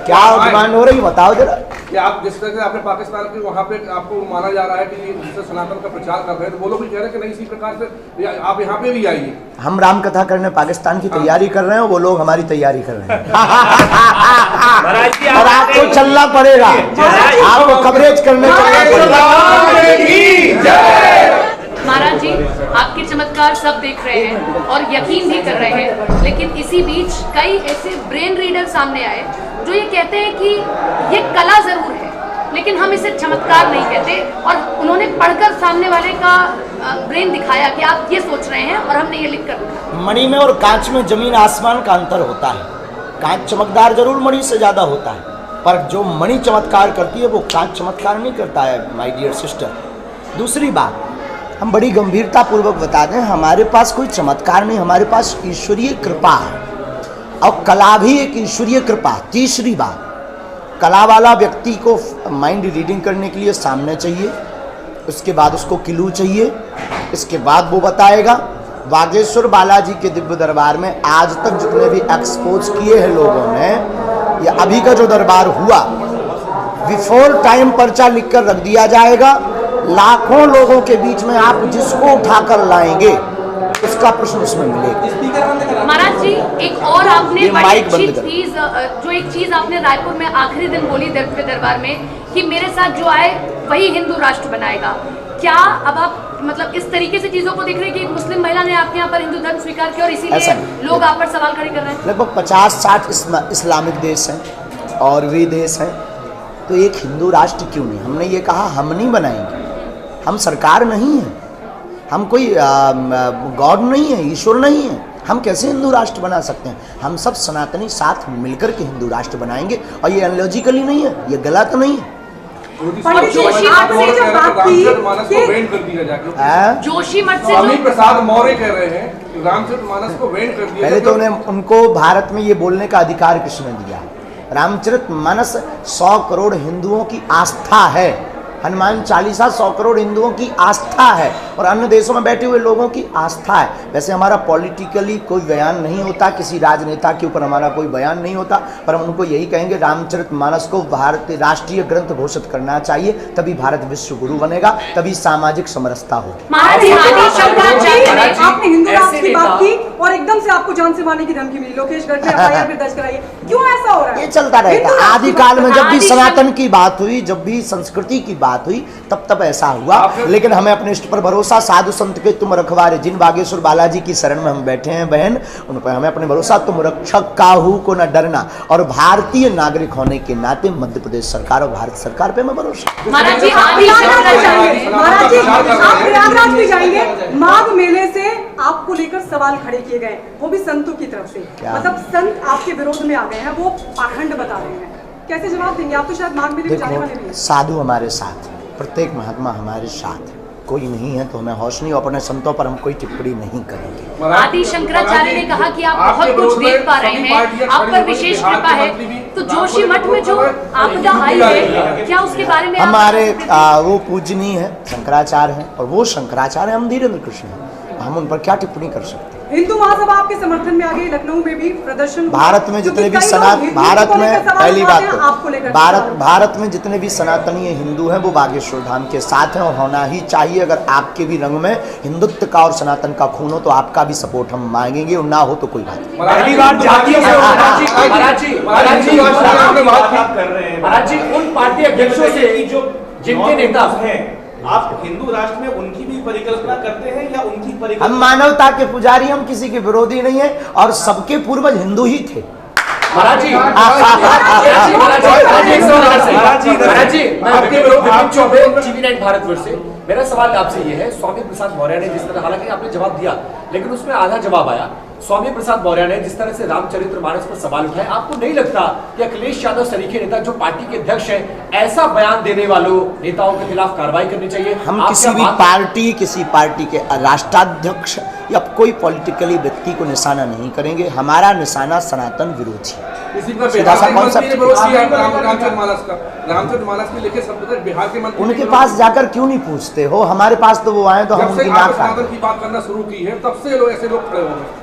क्या डिमांड हो रही बताओ जरा। कि आप जिस तरह से आपने पाकिस्तान के वहाँ पे आपको माना जा रहा है कि जिससे सनातन का प्रचार कर रहे हैं, तो वो लोग भी कह रहे हैं कि नहीं, इसी प्रकार से आप यहाँ पे भी आइए। हम राम कथा करने पाकिस्तान की तैयारी कर रहे हैं, वो लोग हमारी तैयारी कर रहे हैं। और आपको चलना पड़ेगा, आपको कवरेज करने महाराज जी, आपके चमत्कार सब देख रहे हैं और यकीन भी कर रहे हैं, लेकिन इसी बीच कई ऐसे ब्रेन रीडर सामने आए जो ये कहते हैं कि ये कला जरूर है, लेकिन हम इसे चमत्कार नहीं कहते, और उन्होंने पढ़कर सामने वाले का ब्रेन दिखाया कि आप ये सोच रहे हैं और हमने ये लिख कर। मणि में और कांच में जमीन आसमान का अंतर होता है। कांच चमकदार जरूर मणि से ज्यादा होता है, पर जो मणि चमत्कार करती है वो कांच चमत्कार नहीं करता है माय डियर सिस्टर। दूसरी बात, हम बड़ी गंभीरता पूर्वक बता दें, हमारे पास कोई चमत्कार नहीं, हमारे पास ईश्वरीय कृपा है, और कला भी एक ईश्वरीय कृपा। तीसरी बात, कला वाला व्यक्ति को माइंड रीडिंग करने के लिए सामने चाहिए, उसके बाद उसको क्लू चाहिए, इसके बाद वो बताएगा। बागेश्वर बालाजी के दिव्य दरबार में आज तक जितने भी एक्सपोज किए हैं लोगों ने, या अभी का जो दरबार हुआ, बिफोर टाइम पर्चा लिखकर रख दिया जाएगा। लाखों लोगों के बीच में आप जिसको उठाकर लाएंगे उसका प्रश्न उसमें मिलेगा। महाराज जी, एक और आपने बड़ी अच्छी चीज, जो एक चीज आपने रायपुर में आखिरी दिन बोली दिव्य दरबार में, कि मेरे साथ जो आए वही हिंदू राष्ट्र बनाएगा। क्या अब आप मतलब इस तरीके से चीजों को देख रहे हैं कि एक मुस्लिम महिला ने आपके यहाँ पर हिंदू धर्म स्वीकार किया और इसीलिए लोग आप पर सवाल खड़े कर रहे हैं? लगभग 50-60 इस्लामिक देश हैं और वे देश हैं, तो एक हिंदू राष्ट्र क्यों नहीं? हमने ये कहा हम नहीं बनाएंगे, हम सरकार नहीं है, हम कोई गॉड नहीं है, ईश्वर नहीं है, हम कैसे हिंदू राष्ट्र बना सकते हैं? हम सब सनातनी साथ मिलकर के हिंदू राष्ट्र बनाएंगे, और ये अनलॉजिकली नहीं है, ये गलत नहीं है। जोशी मठ से स्वामी प्रसाद मौर्य कह रहे हैं रामचरितमानस को वेंड कर दिया। पहले तो उनको भारत में ये बोलने का अधिकार किसने दिया? रामचरितमानस 100 करोड़ हिंदुओं की आस्था है, हनुमान चालीसा 100 करोड़ हिंदुओं की आस्था है, और अन्य देशों में बैठे हुए लोगों की आस्था है। वैसे हमारा पॉलिटिकली कोई बयान नहीं होता, किसी राजनेता के ऊपर हमारा कोई बयान नहीं होता, पर हम उनको यही कहेंगे रामचरितमानस को भारतीय राष्ट्रीय ग्रंथ घोषित करना चाहिए, तभी भारत विश्व गुरु बनेगा, तभी सामाजिक समरसता होगी। आपने हिंदू राष्ट्र की बात की और एकदम से आपको जान से मारने की धमकी मिली, लोकेश गर्ग ने एफआईआर भी दर्ज कराई है, क्यों ऐसा हो रहा है? ये चलता रहता है। आदिकाल में जब भी सनातन की बात हुई, जब भी संस्कृति की बात हुई, तब ऐसा हुआ, लेकिन हमें अपने इष्ट पर भरोसा, साधु संत के तुम रखवारे, जिन बागेश्वर बालाजी की शरण में हम बैठे हैं बहन, उन पर हमें अपने भरोसा, तुम रक्षक काहू को न डरना, और भारतीय नागरिक होने के नाते मध्य प्रदेश सरकार और भारत सरकार पे हमें भरोसा। महाराज जी, आप प्रयागराज भी जाएंगे, माघ मेले से आपको लेकर सवाल खड़े किए गए, वो भी संतों की तरफ से, मतलब संत आपके विरोध में आ गए हैं, वो पाखंड बता रहे हैं, कैसे जवाब देंगे? आप तो शायद माघ मेले में जाने वाले भी हैं। साधु हमारे साथ, प्रत्येक महात्मा हमारे साथ, कोई नहीं है तो हमें हौस नहीं, अपने संतों पर हम कोई टिप्पणी नहीं करेंगे। आदि शंकराचार्य ने कहा कि आप बहुत कुछ देख पा रहे हैं, आप पर विशेष कृपा है, तो जोशी मठ में जो आपदा आई है, क्या उसके बारे में हमारे वो पूजनीय है, शंकराचार्य हैं, और वो शंकराचार्य हम धीरेन्द्र कृष्ण हैं, हम उन पर क्या टिप्पणी कर सकते हैं? हिंदू महासभा आपके समर्थन में आ गई, लखनऊ में भी प्रदर्शन, भारत में जितने भी भारत में पहली बात तो भारत में जितने भी सनातनीय हिंदू हैं वो बागेश्वर धाम के साथ हैं, और होना ही चाहिए। अगर आपके भी रंग में हिंदुत्व का और सनातन का खून हो तो आपका भी सपोर्ट हम मांगेंगे, और ना हो तो कोई बात नहीं। महाराज जी, उन पार्टी अध्यक्षों से जिनके नेता हैं, आप हिंदू राष्ट्र में उनकी भी परिकल्पना करते हैं या उनकी परिकल्पना? हम मानवता के पुजारी, हम किसी के विरोधी नहीं है, और सबके पूर्वज हिंदू ही थे। महाराज जी, टीवी9 भारतवर्ष से मेरा सवाल आपसे ये है, स्वामी प्रसाद मौर्य ने जिस तरह, हालांकि आपने जवाब दिया लेकिन उसमें आधा जवाब आया, स्वामी प्रसाद मौर्य ने जिस तरह से रामचरितमानस पर सवाल उठाए, आपको नहीं लगता कि अखिलेश यादव सरीखे नेता जो पार्टी के अध्यक्ष हैं, ऐसा बयान देने वालों नेताओं के खिलाफ कार्रवाई करनी चाहिए? हम किसी पार्टी के राष्ट्राध्यक्ष या कोई पॉलिटिकली व्यक्ति को निशाना नहीं करेंगे, हमारा निशाना सनातन विरोधी। उनके पास जाकर क्यों नहीं पूछते हो? हमारे पास तो वो आए तो हम उनकी नाक सनातन की बात करना शुरू की है, तब से ऐसे लोग खड़े हो गए।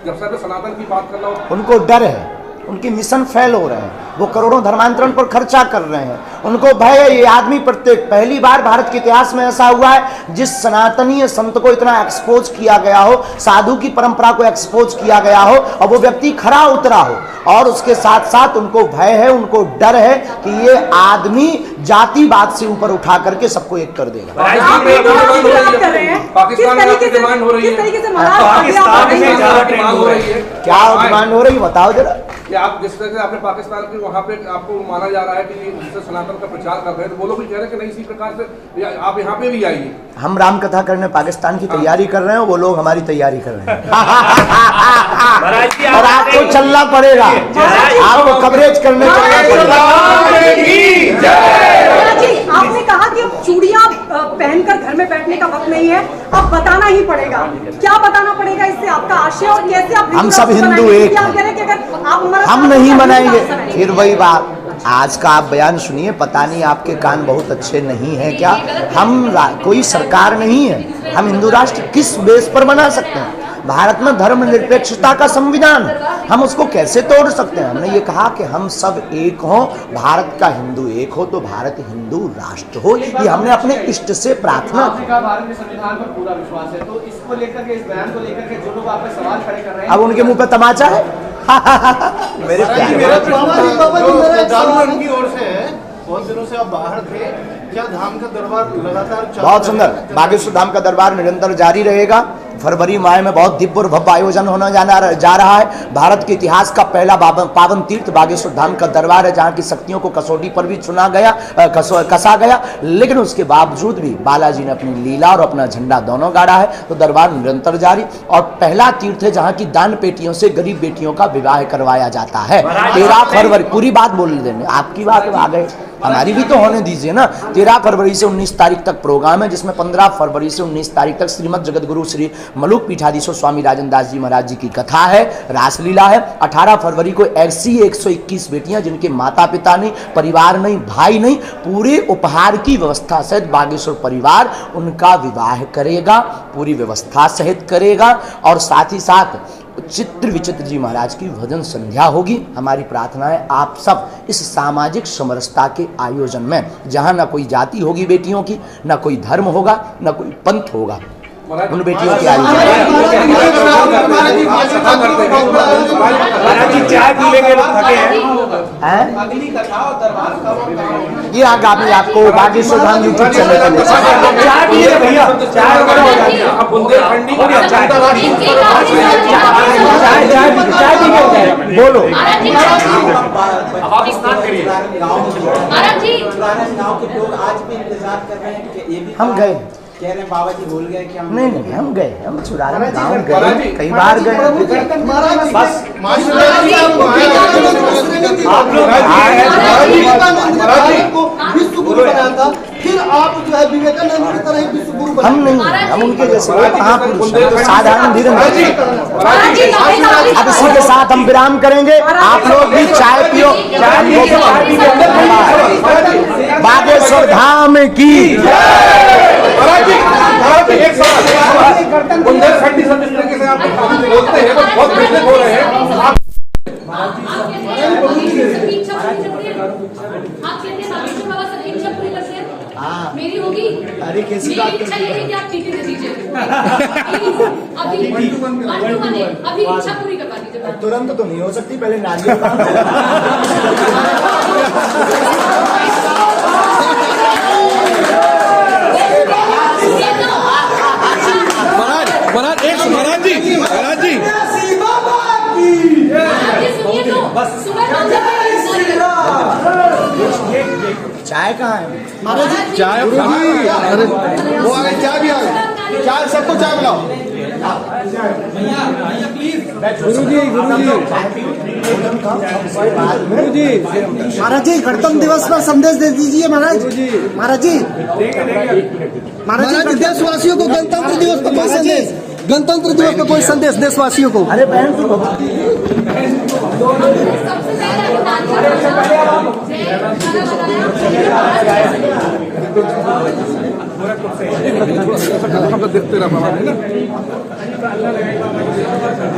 जब से सनातन की बात करना, उनको डर है, उनके मिशन फेल हो रहे हैं, वो करोड़ों धर्मांतरण पर खर्चा कर रहे हैं, उनको भय है। ये आदमी प्रत्येक पहली बार भारत के इतिहास में ऐसा हुआ है जिस सनातनीय संत को इतना एक्सपोज किया गया हो, साधु की परंपरा को एक्सपोज किया गया हो और वो व्यक्ति खरा उतरा हो, और उसके साथ साथ उनको भय है, उनको डर है कि ये आदमी जातिवाद से ऊपर उठा करके सबको एक कर देगा। आप ये बात कर रहे हैं, पाकिस्तान में आपकी किस डिमांड हो रही है, किस तरीके से महाराज पाकिस्तान में अभी आप ज्यादा आपकी मांग हो रही है, क्या डिमांड हो रही है बताओ जरा। कि आप जिस तरह से आपने पाकिस्तान के वहाँ पे आपको माना जा रहा है कि जिससे सनातन का प्रचार कर रहे हैं, तो वो लोग भी कह रहे हैं कि नहीं, इसी प्रकार से आप यहाँ पे भी आइए। हम राम कथा करने पाकिस्तान की तैयारी कर रहे हैं, वो लोग हमारी तैयारी कर रहे हैं। और आपको चलना पड़ेगा, आपको कवरेज करने चलना पड़ेगा। जी, आपने कहा कि अब चूड़ियां पहनकर घर में बैठने का वक्त नहीं है, अब बताना ही पड़ेगा। क्या बताना पड़ेगा इससे आपका आशय, और कैसे आप हम सब हिंदू एक क्या कह रहे हैं कि अगर आप हमारा हम साथ नहीं हैं, मनाएंगे। आप बनाएंगे। फिर वही बात, आज का आप बयान सुनिए, पता नहीं आपके कान बहुत अच्छे नहीं हैं क्या। हम कोई सरकार नहीं है, हम हिंदू राष्ट्र किस बेस पर बना सकते हैं? भारत में धर्मनिरपेक्षता का संविधान, हम उसको कैसे तोड़ सकते हैं? हमने ये कहा कि हम सब एक हों, भारत का हिंदू एक हो तो भारत हिंदू राष्ट्र हो, ये हमने अपने इष्ट से प्रार्थना की। आपने कहा भारत में संविधान पर पूरा विश्वास है, तो इसको लेकर के, इस बयान को लेकर के जो लोग आप पे सवाल खड़े कर रहे हैं, अब उनके मुंह पे तमाचा है। मेरे प्यारे उनकी ओर से है, बहुत दिनों से आप बाहर थे, क्या धाम का दरबार लगातार बहुत सुंदर, बागेश्वर धाम का दरबार निरंतर जारी रहेगा। फरवरी माह में बहुत दिव्य और भव्य आयोजन होने जा रहा है। भारत के इतिहास का पहला पावन तीर्थ बागेश्वर धाम का दरबार है, जहाँ की शक्तियों को कसौटी पर भी चुना गया, कसा गया, लेकिन उसके बावजूद भी बालाजी ने अपनी लीला और अपना झंडा दोनों गाड़ा है, तो दरबार निरंतर जारी। और पहला तीर्थ है जहाँ की दान पेटियों से गरीब बेटियों का विवाह करवाया जाता है। 13 फरवरी, पूरी बात बोल देंगे, आपकी बात आ गए, हमारी भी तो होने दीजिए ना। 13 फरवरी से 19 तारीख तक प्रोग्राम है, जिसमें 15 फरवरी से 19 तारीख तक श्रीमद जगतगुरु श्री मलुक पीठाधीश्वर स्वामी राजन दास जी महाराज जी की कथा है, रासलीला है। 18 फरवरी को ऐसी 121 बेटियां जिनके माता पिता नहीं, परिवार नहीं, भाई नहीं, पूरे उपहार की व्यवस्था सहित बागेश्वर परिवार उनका विवाह करेगा, पूरी व्यवस्था सहित करेगा। और साथ ही साथ चित्र विचित्र जी महाराज की भजन संध्या होगी। हमारी प्रार्थना है आप सब इस सामाजिक समरसता के आयोजन में, जहां ना कोई जाति होगी बेटियों की, ना कोई धर्म होगा, ना कोई पंथ होगा, उन बेटियों की आयोजन चाय पी लेंगे, थके हैं। अगली कथा और दरबार का ये आगामी आपको बागेश्वर धाम यूट्यूब चैनल पर मिल जाएगा। चाय पी ले भैया, चाय वगैरह हो जाती है। अब बुंदेलखंडी हो गया, चाय बोलो। अब आप स्नान करिए। महाराज जी, गांव के लोग आज भी इंतजार कर रहे हैं कि ये भी हम गए, कह रहे हैं बाबा जी भूल गए कि हम नहीं नहीं, हम गए, हम चुराने गाँव गए, कई बार गए। बस आप लोग विश्व गुरु बनाया था, फिर आप जो है विवेकानंद की तरह ही विश्व गुरु बना। हम नहीं, हम उनके जैसे महापुरुष हैं, साधारण धीरे। महाराज जी, अब इसी के साथ हम विराम करेंगे। आप लोग भी चाय पियो, बागेश्वर धाम की। एक साथ बुंदेलखंडी सब इस तरीके से आप बोलते हैं, तो बहुत बेइज्जत हो रहे हैं आप। मेरी होगी, अरे कैसी मेरी बात इच्छा करती ये है कि आप टीटी दे दीजिए। अभी इच्छा पूरी करवा दीजिए। तुरंत तो नहीं हो सकती, पहले नारियल महाराज जी चाय कहाँ है? चाय वो आ गए, चाय भी आ गई, चाय सबको चाय पिलाओ। महाराज जी गणतंत्र दिवस पर संदेश दे दीजिए महाराज। महाराज जी, महाराज जी देशवासियों को गणतंत्र दिवस पर कोई संदेश, गणतंत्र दिवस पर कोई संदेश देशवासियों को। अरे बहन तू सबसे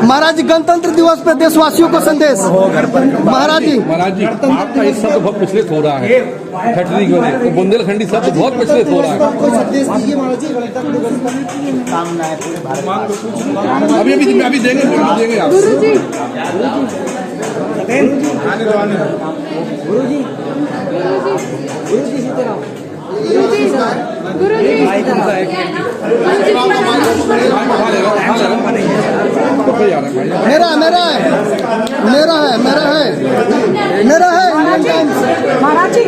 महाराज जी गणतंत्र दिवस पे देशवासियों को संदेश। महाराज जी आपका इस शब्द बहुत प्रचलित हो रहा है, ठटरी की वजह से बुंदेलखंडी शब्द बहुत प्रचलित हो रहा है। कोई संदेश दीजिए महाराज जी गणतंत्र दिवस पर। कामनाएं पूरे भारत अभी देंगे आप। मेरा है इंडियन टाइम्स। महाराज जी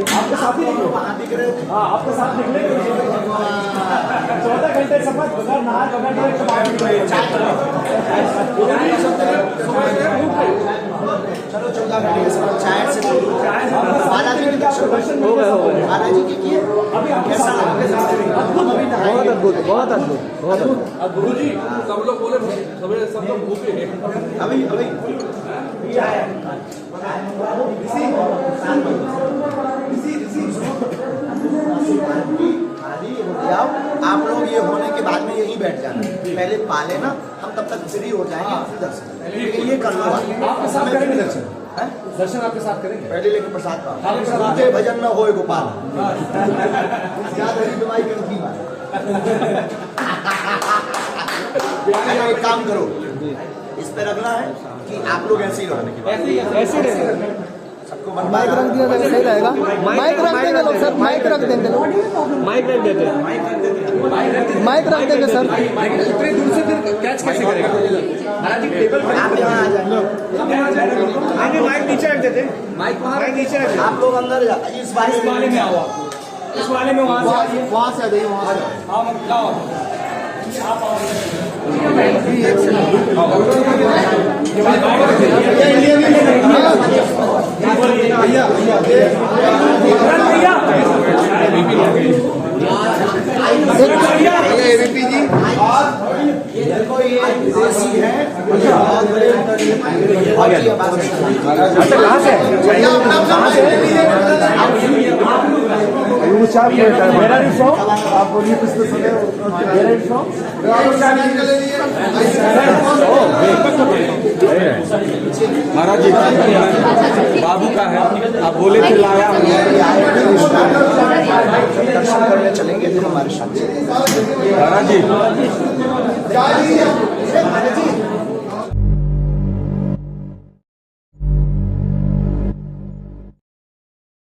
आपके साथ ही वहाँ दिख रहे थे। हाँ, आपके साथ निकले 14 घंटे सफर बगैर नहा चलो 14 घंटे सफर चाय से बालाजी के दर्शन हो गए। बालाजी के किए कैसा लगा? बहुत अद्भुत, बहुत अद्भुत, बहुत अद्भुत। गुरु जी सब लोग बोले सब लोग भूखे हैं अभी आप लोग ये होने के बाद में यहीं बैठ जाना, पहले पाले ना, हम तब तक फ्री हो जाएंगे फिर दर्शन। लेकिन ये कर लो आपके साथ करेंगे दर्शन, दर्शन आपके साथ करेंगे पहले, लेकिन प्रसाद पाओ भजन न होए गोपाल दवाई करती एक काम करो, इस पे रखना है कि आप लोग ऐसे ही रहो, सबको माइक रख दिया तो सही रहेगा। माइक रख देंगे लोग सर, माइक रख देंगे लोग, माइक रख देते हैं, माइक रख देंगे सर। इतने दूर से फिर कैच कैसे करेगा? महाराज जी टेबल पर आप यहाँ आ जाए, माइक नीचे रख देते, माइक वहाँ नीचे रख आप लोग अंदर जा, इस वाले में आओ, इस वाले में वहाँ से आ जाइए, वहाँ से एबीपी जी देखो ये देसी है, बहुत बड़े कहाँ से मेरा भी शौक आप बोलिए कुछ तो सुने। मेरा भी शौक महाराज जी बाबू का है, आप बोले थे लाया दर्शन करने चलेंगे फिर हमारे साथ। महाराज जी